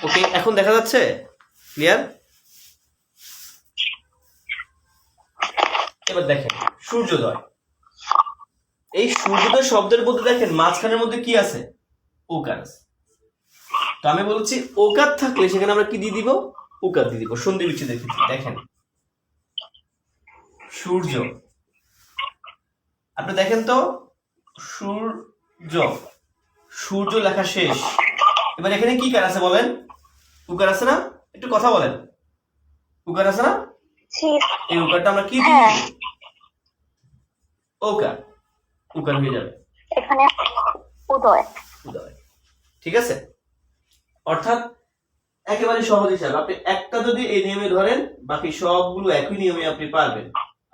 ওকে, এখন দেখা যাচ্ছে ক্লিয়ার? এবার দেখেন সূর্যোদয়, এই সূর্যোদয় শব্দের মধ্যে দেখেন মাঝখানের মধ্যে কি আছে? ওকার আছে। তো আমি বলছি ওকার থাকলে সেখানে আমরা কি দিয়ে দিব? উকার দিয়ে দিব, সন্ধি বিচ্ছেদের ক্ষেত্রে। দেখেন সূর্য, আপনি দেখেন তো সূর্য, সূর্য লেখা শেষ। এবার এখানে কি কার আছে বলেন? উকার আছে না? একটু কথা বলেন। উকার আছে না? এই উকারটা আমরা কি দিয়ে দিব? ওকার, উকার হয়ে যাবে এখানে উদয়। উদয়। ঠিক আছে? অর্থাৎ একেবারে সহজ হিসাব, আপনি একটা যদি এই নিয়মে ধরেন বাকি সবগুলো একই নিয়মে আপনি পারবেন।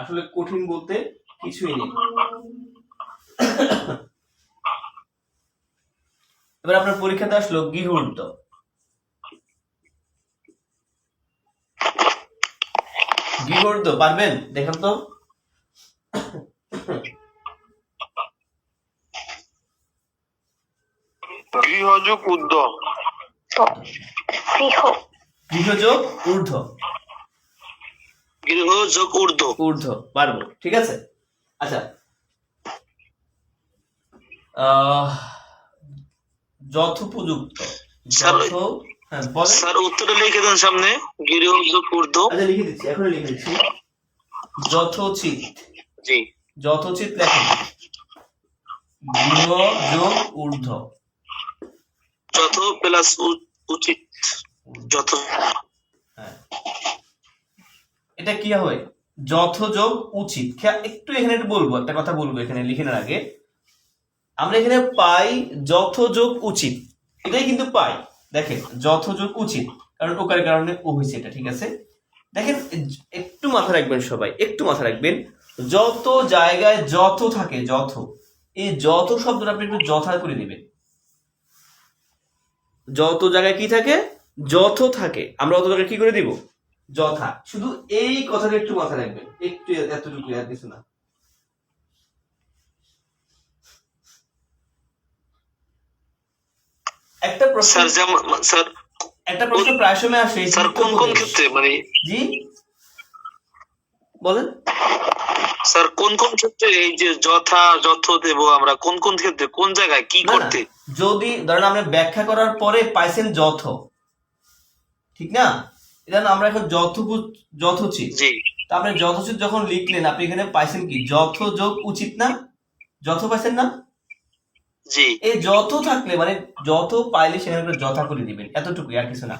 আসলে কঠিন বলতে কিছুই নেই। এবার আপনার পরীক্ষাতে আসলো গৃহূর্ত। গৃহূর্ত পারবেন? দেখেন তো। গৃহযোগ ঊর্ধ্ব। গৃহযোগ ঊর্ধ্ব। গৃহযোগ ঊর্ধ্ব। ঊর্ধ্ব পারবো, ঠিক আছে। আচ্ছা, যথোপযুক্ত। যথ, হ্যাঁ বলেন। স্যার উত্তরটা লিখে দেন সামনে। গৃহযোগ ঊর্ধ্ব। আচ্ছা লিখে দিচ্ছি, এখনই লিখে দিচ্ছি। যথোচিত। জি। যথোচিত লেখেন। গৃহযোগ ঊর্ধ্ব। যথ প্লাস উচিত। যথ। হ্যাঁ, এটা কি হয়? যথযোগ উচিত। একটু এখানে একটু বলবো, একটা কথা বলবো এখানে লিখে নেওয়ার আগে। আমরা এখানে পাই যথযোগ উচিত, এটাই কিন্তু পাই। দেখেন যথযোগ উচিত, কারণ ওকার কারণে ও হয়েছে এটা, ঠিক আছে। দেখেন একটু মাথা রাখবেন সবাই, একটু মাথা রাখবেন। যত জায়গায় যথ থাকে, যথ, এই যথ শব্দটা আপনি একটু যথা করে দিবেন। যত জায়গায় কি থাকে? যথ থাকে। আমরা অত জায়গায় কি করে দিব? যথা। শুধু এই কথাটা একটু মাথা রাখবেন, একটু, এতটুকু, আর কিছু না। একটা প্রশ্ন, স্যার যেমন স্যার একটা প্রশ্ন প্রায় সময় আসে, স্যার কোন কোন ক্ষেত্রে মানে জি বলেন। স্যার কোন কোন ক্ষেত্রে এই যে যথা যথ দেব আমরা, কোন কোন ক্ষেত্রে কোন জায়গায় কি করতে? যদি ধরেন আপনি ব্যাখ্যা করার পরে পাইছেন যথ, ঠিক না? এটা আমরা এখন যথোচিত। জি। তা আপনি যথোচিত যখন লিখলেন, আপনি এখানে পাইছেন কি? যথযোগ উচিত না? যথ পাইছেন না? জি। এই যথ থাকলে মানে যথ পাইলে সেখানে যথা করে দিবেন, এতটুকুই, আর কিছু না।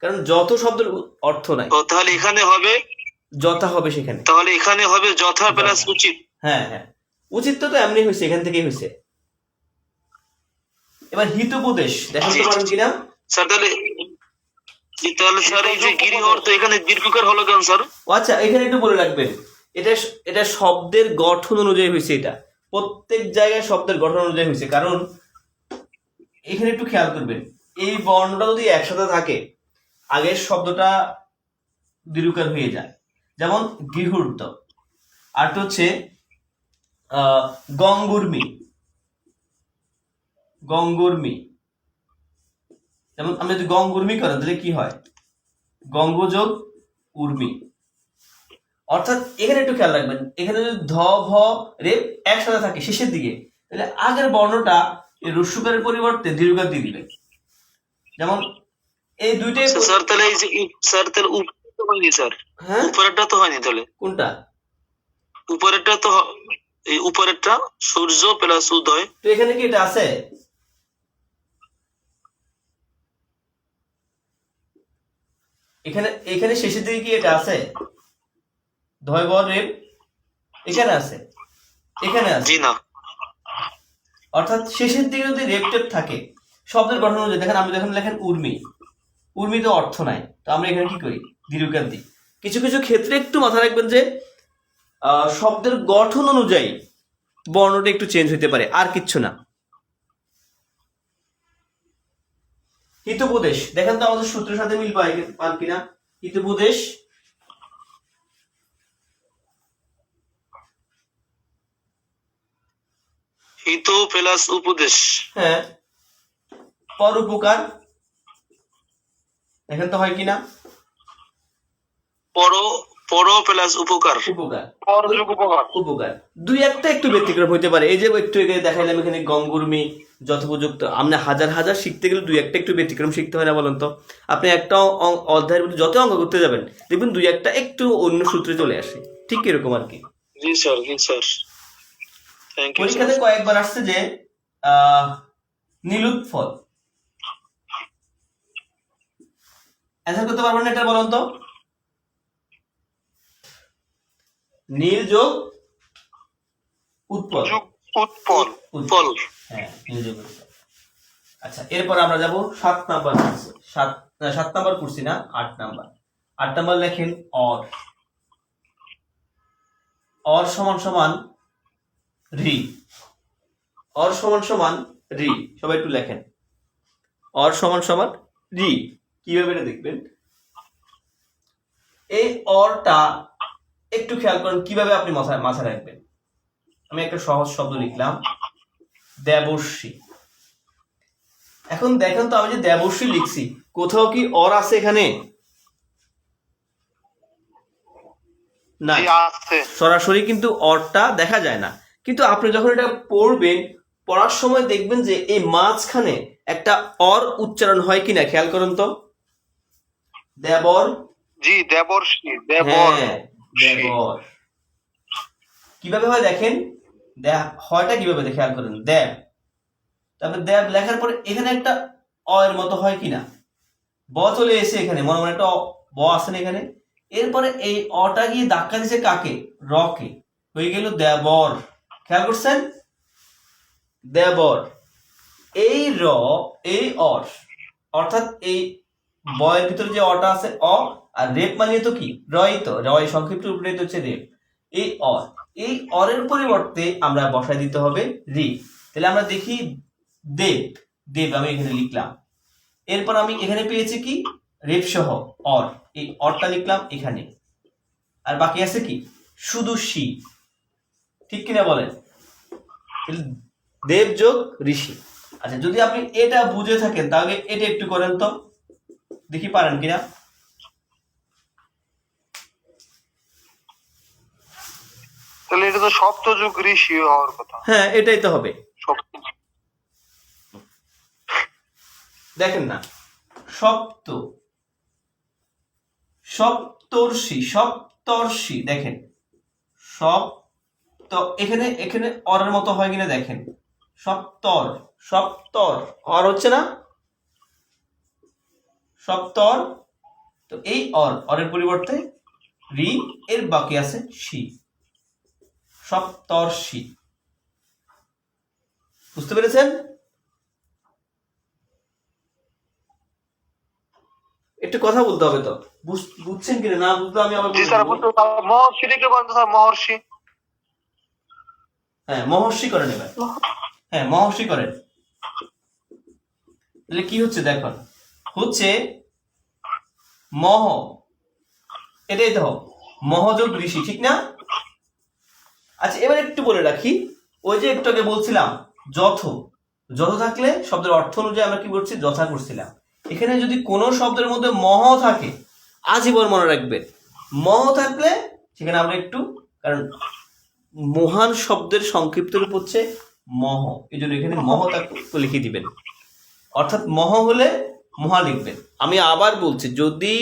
কারণ যথ শব্দের অর্থ নাই। তো তাহলে এখানে হবে যথা হবে সেখানে। তাহলে এখানে হবে যথা প্লাস উচিত। হ্যাঁ হ্যাঁ, উচিত তো এমনি হয়েছে, এখান থেকেই হয়েছে। এবার হিতোপদেশ দেখেন তো পারেন কিনা? স্যার তাহলে স্যার এই যে গৃহ অর্থ এখানে দীর্ঘকার হলো কেন স্যার? আচ্ছা, এখানে একটু বলে রাখবেন, এটা এটা শব্দের গঠন অনুযায়ী হয়েছে। এটা প্রত্যেক জায়গায় শব্দের গঠন অনুযায়ী হয়েছে। কারণ এখানে একটু খেয়াল করবেন, এই বর্ণটা যদি একসাথে থাকে আগের শব্দটা দীর্ঘকার হয়ে যায়। যেমন গৃহূর্ত, আর হচ্ছে গঙ্গুর্মি। গঙ্গুর্মি, যেমন আপনি যদি গঙ্গুর্মি করেন তাহলে কি হয়? গঙ্গযোগ উর্মি। অর্থাৎ এখানে একটু খেয়াল রাখবেন, এখানে যদি ধ ভ রে একসাথে থাকে শেষের দিকে, তাহলে আগের বর্ণটা এই রস্যকারের পরিবর্তে দীর্ঘকার দিয়ে দিবেন। যেমন এই দুইটাই। স্যার তাহলে এই যে স্যার তাহলে উপরে তো হয়নি স্যার। হ্যাঁ, উপরেরটা তো হয়নি তাহলে। কোনটা? উপরেরটা তো এই উপরেরটা সূর্য প্লাস উদয়। তো এখানে কি এটা আছে? এখানে এখানে শেষের দিকে কি এটা আছে? ধয় ব রেপ এখানে আছে, এখানে আছে। জি না। অর্থাৎ শেষের দিকে যদি রেপ টেপ থাকে শব্দের গঠন অনুযায়ী, দেখেন আমি যখন লেখেন উর্মি, উর্মি তো অর্থ নাই, তো আমরা এখানে কি করি? দীর্ঘকার দিই। কিছু কিছু ক্ষেত্রে একটু মাথা রাখবেন যে শব্দের গঠন অনুযায়ী বর্ণটা একটু চেঞ্জ হতে পারে, আর কিচ্ছু না। হিতোপদেশ দেখেন তো আমাদের সূত্রের সাথে মিল পান কিনা? হিতোপদেশ হিত প্লাস উপদেশ। হ্যাঁ, পরোপকার, দেখেন তো হয় কিনা? পর পর প্লাস উপকার, উপকার, পরযোগ উপকার। উপকার। দুই একটা একটু ব্যতিক্রম হইতে পারে। এই যে একটু আগে দেখাইলাম এখানে গঙ্গুর্মি, যথোপযুক্ত। আমরা হাজার হাজার শিখতে গেলে দুই একটা একটু ব্যতিক্রম শিখতে হয় না বলেন তো? আপনি একটা অধ্যায়ের মধ্যে যত অঙ্ক করতে যাবেন দেখবেন দুই একটা একটু অন্য সূত্রে চলে আসে, ঠিক এরকম আর কি। Ji sir, ji sir, thank you পরীক্ষাতে স্যার। কয়েকবার আসছে যে নীলুৎফল, অ্যান্সার করতে পারবেন না এটা বলুন তো? নীল যোগ উৎপল, উৎপল, উৎপল। হ্যাঁ নীল যোগ উৎপল। আচ্ছা, এরপর আমরা যাব 7 নাম্বার কোর্সে। 7 নাম্বার কোর্সি না, 8 নাম্বার। 8 নাম্বার লেখেন অর। অর সমান সমান রি। অর সমান সমান রি, সবাই একটু লেখেন। অর সমান সমান রি। কিভাবে এটা দেখবেন? এই অরটা একটু খেয়াল করেন কিভাবে আপনি মাথায় রাখবেন। আমি একটা সহজ শব্দ লিখলাম, দেবর্ষী। এখন দেখেন তো, আমি যে দেবর্ষী লিখছি, কোথাও কি অর আছে এখানে? না, সরাসরি কিন্তু অরটা দেখা যায় না। কিন্তু আপনি যখন এটা পড়বেন, পড়ার সময় দেখবেন যে এই মাঝখানে একটা অর উচ্চারণ হয় কিনা, খেয়াল করুন তো। দেবর, জি দেবর্ষী, দেবর, হ্যাঁ দেবর। কিভাবে হয় দেখেন, হয়টা কিভাবে খেয়াল করেন। দেব, তারপরে দেব লেখার পরে এখানে একটা অ এর মতো হয় কিনা, ব চলে এসে এখানে মনে মনে একটা ব আছে না এখানে। এরপরে এই অটা গিয়ে ধাক্কা দিছে কাকে? রকে, হয়ে গেল দেবর। খেয়াল করছেন? দেবর। এই র, এই অর, অর্থাৎ এই বয়ের ভিতরে যে অটা আছে অ, আর রেপ মানে তো কি? রয়। তো রয় সংক্ষিপ্ত রূপে হচ্ছে রেপ। এই অর, এই অরের পরিবর্তে আমরা বসায় দিতে হবে রি। তাহলে আমরা দেখি দেব, দেব আমি এখানে লিখলাম। এরপর আমি এখানে পেয়েছি কি? রেপ সহ অর, এই অরটা লিখলাম এখানে। আর বাকি আছে কি? শুধু শি, ঠিক কিনা বলেন? দেব যোগ ঋষি। আচ্ছা, যদি আপনি এটা বুঝে থাকেন তাহলে এটা একটু করেন তো, দেখি পারেন কিনা। তাহলে এটা তো সপ্তযুগ ঋষি হওয়ার কথা। হ্যাঁ, এটাই তো হবে। দেখেন না, সপ্ত, সপ্তর্ষি, সপ্তর্ষি, দেখেন সপ্ত, এখানে এখানে অরের মতো হয় কিনা দেখেন। সপ্তর, সপ্তর, অর হচ্ছে না? সপ্তর। তো এই অরের পরিবর্তে রি, এর বাকি আছে শি, সপ্তর্ষি। বুঝতে পেরেছেন? একটু কথা বলতে হবে তো, বুঝছেন কিনা না বুঝলে আমি আবার মহর্ষি লিখে বলতে স্যার, মহর্ষি। হ্যাঁ মহর্ষি করেন এবার। হ্যাঁ মহর্ষি করেন। তাহলে কি হচ্ছে দেখুন, হচ্ছে মহ, এটাই তো মহযোগ ঋষি, ঠিক না? আচ্ছা, এবার একটু বলে রাখি, ওই যে একটু আগে বলছিলাম যথ, যথ থাকলে শব্দের অর্থ অনুযায়ী আমরা কি করছি? যথা করছিলাম। এখানে যদি কোনো শব্দের মধ্যে মহ থাকে, আজীবন মনে রাখবেন, মহ থাকলে সেখানে আমরা একটু, কারণ মহান শব্দের সংক্ষিপ্ত রূপ হচ্ছে মহ, এই জন্য এখানে মহ তাকে লিখে দিবেন। অর্থাৎ মহ হলে মহা লিখবেন। আমি আবার বলছি, যদি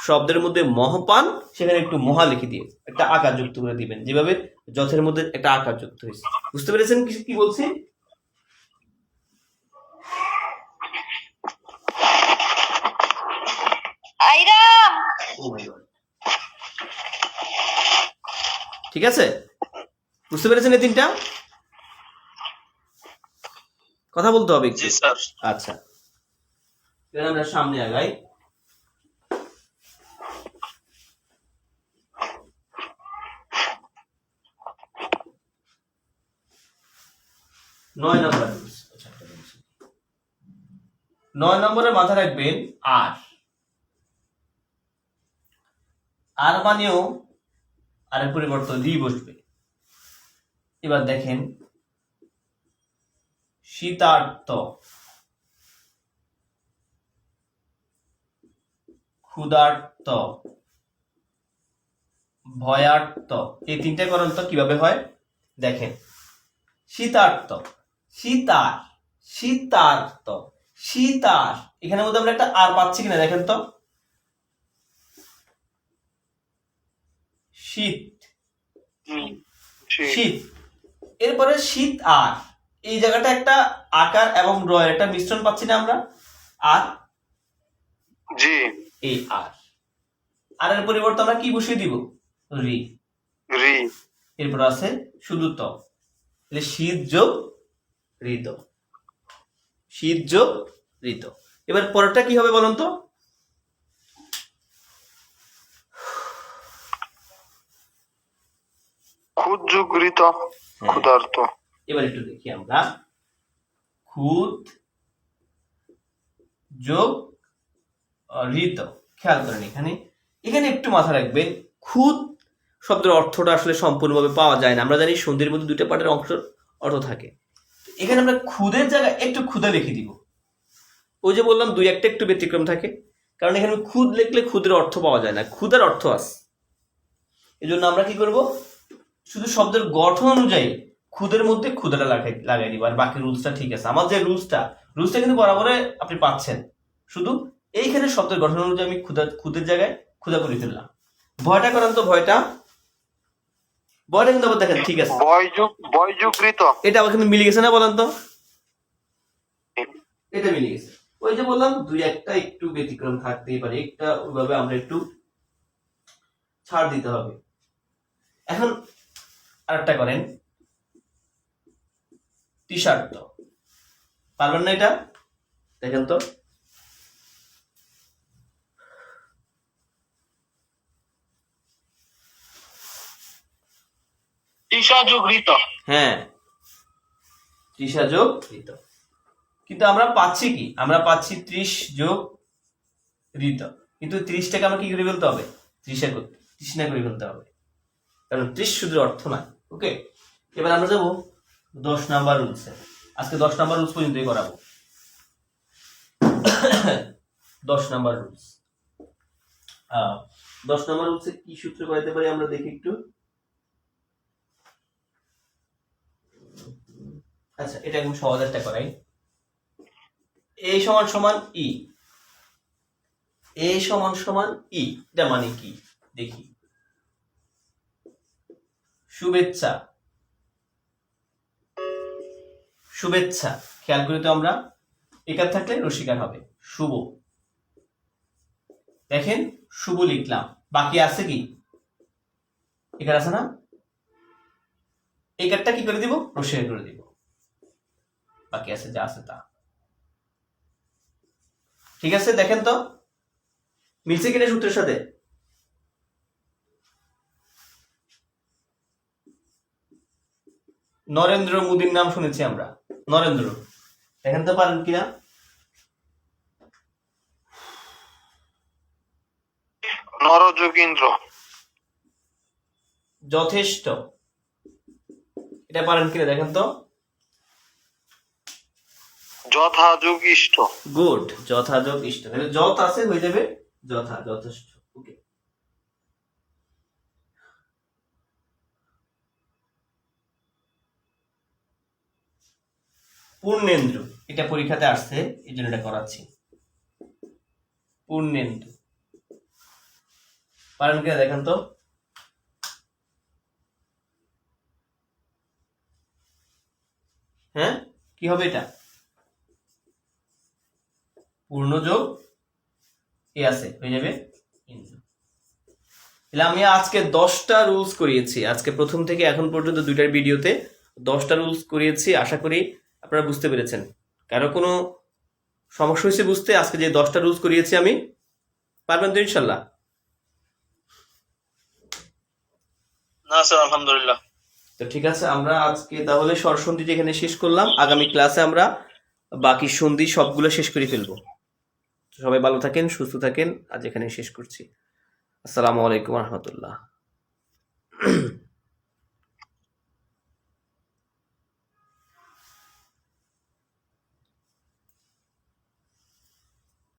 শব্দের মধ্যে মহ পান সেখানে একটু মহা লিখে দিয়ে একটা আকার যুক্ত করে দিবেন, যেভাবে যথের মধ্যে একটা আকার যুক্ত হয়েছে। বুঝতে পেরেছেন কি বলছি? ঠিক আছে, বুঝতে পেরেছেন? এই তিনটা কথা বলতে হবে একটু। আচ্ছা, এবার আমরা সামনে আগাই। নয় নম্বরে মাথা রাখবেন আর। আর মানেও আর এর পরিবর্তন রি বসবে। এবার দেখেন শীতার্ত, ক্ষুধার্ত, ভয়ার্ত, এই তিনটা করন্ত কিভাবে হয় দেখেন। শীতার্ত, শীতার, শীতার্ত, শীতার, এখানের মধ্যে আমরা একটা আর পাচ্ছি কিনা দেখেন তো। শীত, শীত, এরপরে শীত আর, এই জায়গাটা একটা আকার এবং রয়ের একটা মিশ্রণ পাচ্ছি না আমরা, আর জি এই আর, আর এর পরিবর্তে আমরা কি বসিয়ে দিব, রি, রি, এরপর আছে শুধু ত, তাহলে শীত যোগ ঋত, শীত যোগ ঋত। এবার পরেরটা কি হবে বলুন তো, ক্ষুদ্রগৃত, ক্ষুধার্ত। এবার একটু দেখি আমরা, খুদ যোগ ঋত, খেয়াল করেন এখানে, এখানে একটু মাথা রাখবেন, খুদ শব্দের অর্থটা আসলে সম্পূর্ণভাবে পাওয়া যায় না। আমরা জানি সন্ধির মধ্যে দুইটা পার্টের অর্থ থাকে, এখানে আমরা খুদের জায়গায় একটু ক্ষুধা লিখে দিব। ওই যে বললাম দুই একটা একটু ব্যতিক্রম থাকে, কারণ এখানে খুদ লিখলে খুদের অর্থ পাওয়া যায় না, ক্ষুধার অর্থ আছে। এই জন্য আমরা কি করব, শুধু শব্দের গঠন অনুযায়ী খুদের মধ্যে ক্ষুধাটা লাগাই দিব, আর বাকি রুলসটা ঠিক আছে। আমার যে রুলসটা কিন্তু বরাবরে আপনি পাচ্ছেন, শুধু এইখানে শব্দের গঠন অনুযায়ী আমি খুদের জায়গায় ক্ষুধা করে ফেললাম। ভয়টা করেন তো, ভয়টা কিন্তু আবার দেখেন ঠিক আছে, বয়যুগৃত, এটা আবার কিন্তু মিলে গেছে না বলেন তো, এটা মিলে গেছে। ওই যে বললাম দুই একটা একটু ব্যতিক্রম থাকতেই পারে, একটা ওইভাবে আমরা একটু ছাড় দিতে হবে। এখন আরেকটা করেন, তৃষার্ত, পারবেন না এটা, দেখেন তো, তৃষাযোগৃত। হ্যাঁ, তৃষা যোগ ঋত, কিন্তু আমরা পাচ্ছি কি, আমরা পাচ্ছি 30 যোগ ঋত, কিন্তু 30টাকে আমরা কি করে ফেলতে হবে, তৃষ্ণা করে ফেলতে হবে, কারণ 30 শুধু অর্থ নয়। ওকে, এবার আমরা যাবো 10 নাম্বার রুলসে। আজকে 10 নাম্বার রুলস পর্যন্তই করাবো। 10 নাম্বার রুলস, 10 নাম্বার রুলসে কি সূত্র করাতে পারি আমরা দেখি একটু। আচ্ছা, এটা একদম সহজ একটা করাই, এ সমান সমান ই, এ সমান সমান ই, এটা মানে কি দেখি। শুভেচ্ছা, শুভেচ্ছা, খেয়াল করি তো আমরা, একার থাকলে রসিকার হবে, শুভ, দেখেন শুভ লিখলাম, বাকি আছে কি, একার আছে না, একারটা কি করে দিব, রসিকার করে দিব, বাকি আছে যা আছে তা। ঠিক আছে, দেখেন তো মিলছে কিনা সূত্রের সাথে। নরেন্দ্র মোদীর নাম শুনেছি আমরা, নরেন্দ্র, দেখেন তো পারেন কিনা। নরযোগীন্দ্র, যথেষ্ট, এটা পারেন কিনা দেখেন তো। যথাযোগ ইষ্ট, গুড, যথাযোগ ইষ্ট, যত আছে হয়ে যাবে যথা, যথেষ্ট। ওকে, পূর্ণেন্দু, এটা পরীক্ষাতে আসছে এই জন্য এটা করাচ্ছি, পূর্ণেন্দু, পারেন কিনা দেখেন তো। হ্যাঁ, কি হবে এটা, পূর্ণযোগ এ আছে হয়ে যাবে ইন্দু। তাহলে আমি আজকে 10টা রুলস করিয়েছি, আজকে প্রথম থেকে এখন পর্যন্ত দুইটার ভিডিওতে 10টা রুলস করিয়েছি। আশা করি আপনারা বুঝতে পেরেছেন। কারো কোনো সমস্যা হয়েছে বুঝতে, আজকে যে 10টা রুলস করিয়েছি আমি, পারবেন তো ইনশাল্লাহ? না স্যার, আলহামদুলিল্লাহ। তো ঠিক আছে, আমরা আজকে তাহলে স্বরসন্ধি যেখানে শেষ করলাম, আগামী ক্লাসে আমরা বাকি সন্ধি সবগুলো শেষ করে ফেলবো। সবাই ভালো থাকেন, সুস্থ থাকেন, আজ এখানে শেষ করছি। আসসালামু আলাইকুম রহমতুল্লাহ।